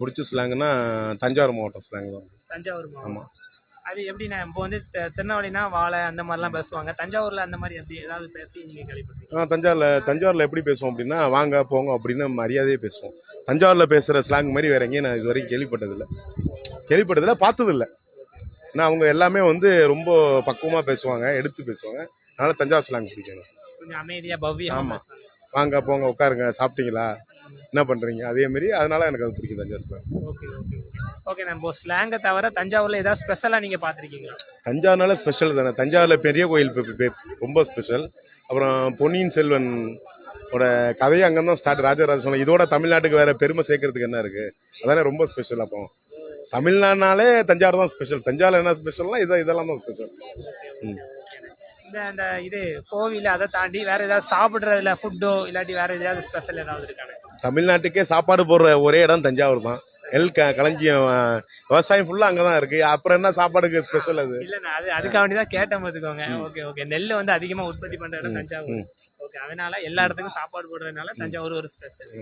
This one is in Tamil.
பிடிச்ச ஸ்லாங்குன்னா தஞ்சாவூர் மாவட்டம் ஸ்லாங் தான். தஞ்சாவூர் மாவட்டம். ஆமாம். அது எப்படின்னா இப்போ வந்து திருநெல்வேலினா வாழை அந்த மாதிரிலாம் பேசுவாங்க. தஞ்சாவூர்ல அந்த மாதிரி எப்படி ஏதாவது பேசி நீங்க கேள்விப்பட்டிருக்கீங்க? தஞ்சாவூரில் எப்படி பேசுவோம் அப்படின்னா வாங்க போங்க அப்படின்னு மரியாதையே பேசுவோம். தஞ்சாவூரில் பேசுகிற ஸ்லாங் மாதிரி வேற எங்கேயும் நான் இது வரைக்கும் கேள்விப்பட்டதில்லை பார்த்ததில்லை. ஏன்னா அவங்க எல்லாமே வந்து ரொம்ப பக்குவமாக பேசுவாங்க, எடுத்து பேசுவாங்க. அதனால தஞ்சாவூர் ஸ்லாங் பிடிக்கும். கொஞ்சம் அமைதியா பவ்யா. ஆமாம். வாங்க போங்க உட்காருங்க சாப்பிட்டீங்களா என்ன பண்ணுறீங்க அதே மாதிரி, அதனால எனக்கு அது பிடிக்கும் Thanjavur slang. Okay okay okay. நம்ம ஸ்லாங்கை தவிர தஞ்சாவூர்ல ஏதாவது ஸ்பெஷலாக நீங்கள் பார்த்துருக்கீங்களா? தஞ்சாவூர்னால ஸ்பெஷல் தானே. தஞ்சாவூரில் பெரிய கோயில் ரொம்ப ஸ்பெஷல். அப்புறம் பொன்னியின் செல்வன் ஓட கதையை அங்கே தான் ஸ்டார்ட். ராஜராஜ சோழன். இதோட தமிழ்நாட்டுக்கு வேற பெருமை சேர்க்கறதுக்கு என்ன இருக்கு? அதானே ரொம்ப ஸ்பெஷல். அப்போ தமிழ்நாடுனாலே தஞ்சாவூர் தான் ஸ்பெஷல். தஞ்சாவூர் என்ன ஸ்பெஷல்னா இதெல்லாம் தான் ஸ்பெஷல். இந்த இது கோவில் அதை தாண்டி வேற ஏதாவது சாப்பிட்றதுல ஃபுட்டோ இல்லாட்டி வேற ஏதாவது ஸ்பெஷல் ஏதாவது இருக்காங்க? தமிழ்நாட்டுக்கே சாப்பாடு போடுற ஒரே இடம் தஞ்சாவூர் தான். களஞ்சியம் விவசாயம் ஃபுல்லா அங்கதான் இருக்கு. அப்புறம் என்ன சாப்பாடுக்கு ஸ்பெஷல்? அது இல்ல அது அதுக்காக வேண்டிதான் கேட்டேன் பார்த்துக்கோங்க. Okay okay. நெல் வந்து அதிகமா உற்பத்தி பண்ற இடம் தஞ்சாவூர். ஓகே, அதனால எல்லா இடத்துக்கும் சாப்பாடு போடுறதுனால தஞ்சாவூர் ஒரு ஸ்பெஷல்.